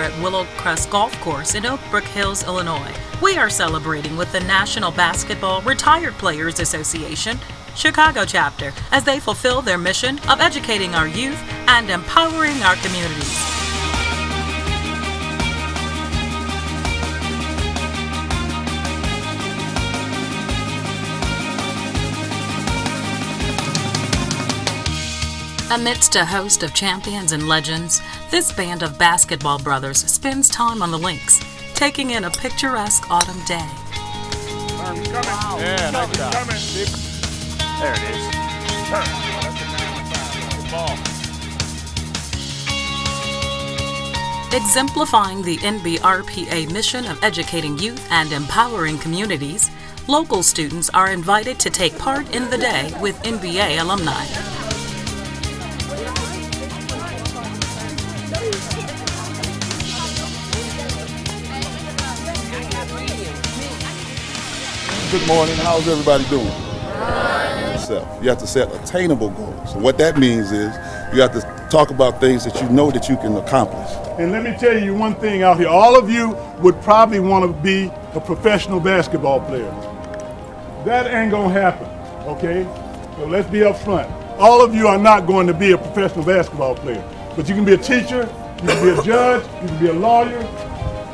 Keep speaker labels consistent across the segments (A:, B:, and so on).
A: at Willow Crest Golf Course in Oak Brook Hills, Illinois. We are celebrating with the National Basketball Retired Players Association Chicago chapter as they fulfill their mission of educating our youth and empowering our communities. Amidst a host of champions and legends, this band of basketball brothers spends time on the links, taking in a picturesque autumn day.
B: Wow. Yeah, nice job. There it is.
A: Exemplifying the NBRPA mission of educating youth and empowering communities, local students are invited to take part in the day with NBA alumni.
C: Good morning. How's everybody doing? You have to set attainable goals. And what that means is you have to talk about things that you know that you can accomplish.
D: And let me tell you one thing out here. All of you would probably want to be a professional basketball player. That ain't going to happen, okay? So let's be up front. All of you are not going to be a professional basketball player. But you can be a teacher, you can be a judge, you can be a lawyer,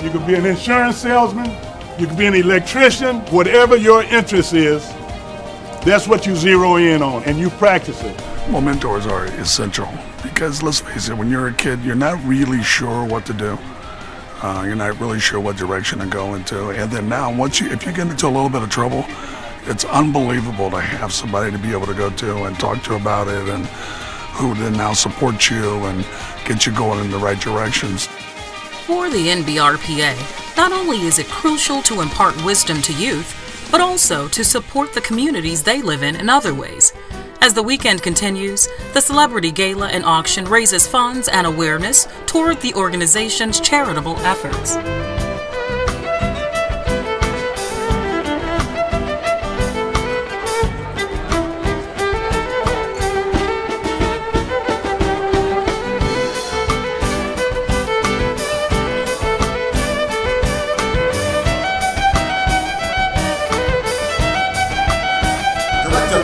D: you can be an insurance salesman, you can be an electrician. Whatever your interest is, that's what you zero in on and you practice it.
E: Well, mentors are essential because let's face it, when you're a kid, you're not really sure what to do. You're not really sure what direction to go into. And then now, if you get into a little bit of trouble, it's unbelievable to have somebody to be able to go to and talk to about it and who then now supports you and get you going in the right directions.
A: For the NBRPA, not only is it crucial to impart wisdom to youth, but also to support the communities they live in other ways. As the weekend continues, the Celebrity Gala and Auction raises funds and awareness toward the organization's charitable efforts.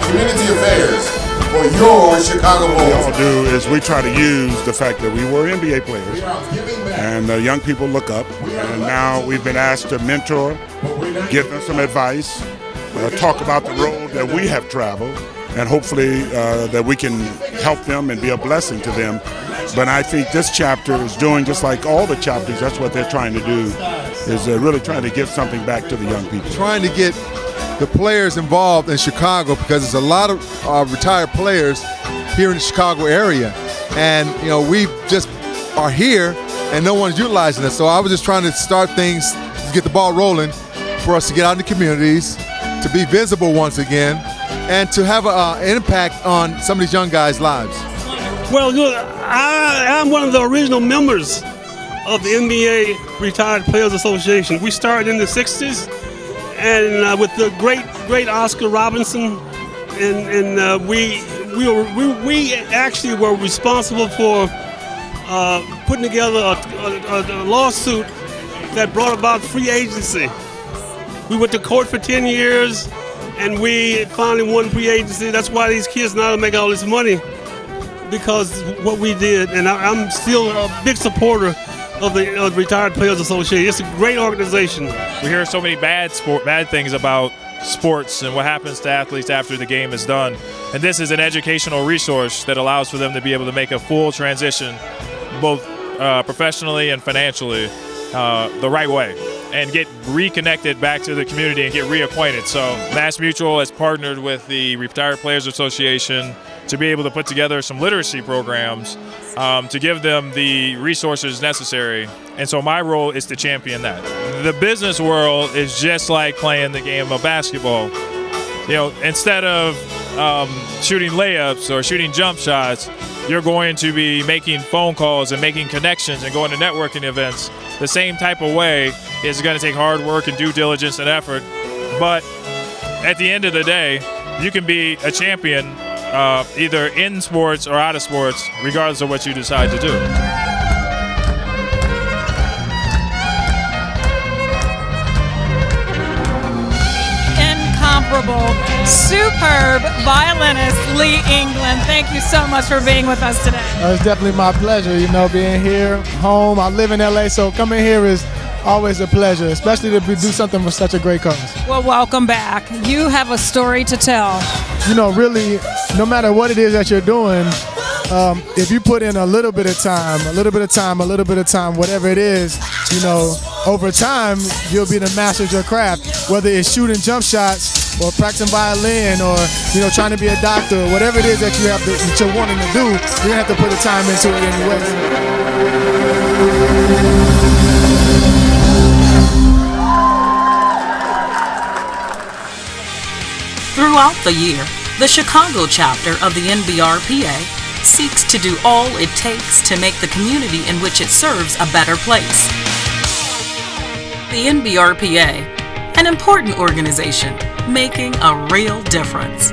C: Community affairs for your Chicago Bulls.
F: What we all do is we try to use the fact that we were NBA players and young people look up, and now we've been asked to mentor, give them some advice, talk about the road that we have traveled, and hopefully that we can help them and be a blessing to them. But I think this chapter is doing just like all the chapters. That's what they're trying to do, is really trying to give something back to the young people.
G: Trying to get the players involved in Chicago, because there's a lot of retired players here in the Chicago area, and we just are here and no one's utilizing us. So I was just trying to start things to get the ball rolling for us to get out in the communities, to be visible once again, and to have an impact on some of these young guys' lives.
H: Well, look, I'm one of the original members of the NBA Retired Players Association. We started in the 60s. And with the great Oscar Robinson, and we actually were responsible for putting together a lawsuit that brought about free agency. We went to court for 10 years, and we finally won free agency. That's why these kids now make all this money, because what we did. And I'm still a big supporter of the Retired Players Association. It's a great organization.
B: We hear so many bad things about sports and what happens to athletes after the game is done. And this is an educational resource that allows for them to be able to make a full transition, both professionally and financially, the right way, and get reconnected back to the community and get reacquainted. So Mass Mutual has partnered with the Retired Players Association to be able to put together some literacy programs to give them the resources necessary. And so my role is to champion that. The business world is just like playing the game of basketball. Instead of shooting layups or shooting jump shots, you're going to be making phone calls and making connections and going to networking events. The same type of way is going to take hard work and due diligence and effort. But at the end of the day, you can be a champion either in sports or out of sports, regardless of what you decide to do.
I: adorable, superb violinist, Lee England. Thank you so much for being with us today.
J: It's definitely my pleasure, being here, home. I live in LA, so coming here is always a pleasure, especially to do something for such a great cause.
I: Well, welcome back. You have a story to tell.
J: Really, no matter what it is that you're doing, if you put in a little bit of time, whatever it is, over time, you'll be the master of your craft. Whether it's shooting jump shots or practicing violin or, trying to be a doctor, whatever it is that you're wanting to do, you're gonna have to put the time into it anyway.
A: Throughout the year, the Chicago chapter of the NBRPA seeks to do all it takes to make the community in which it serves a better place. The NBRPA, an important organization making a real difference.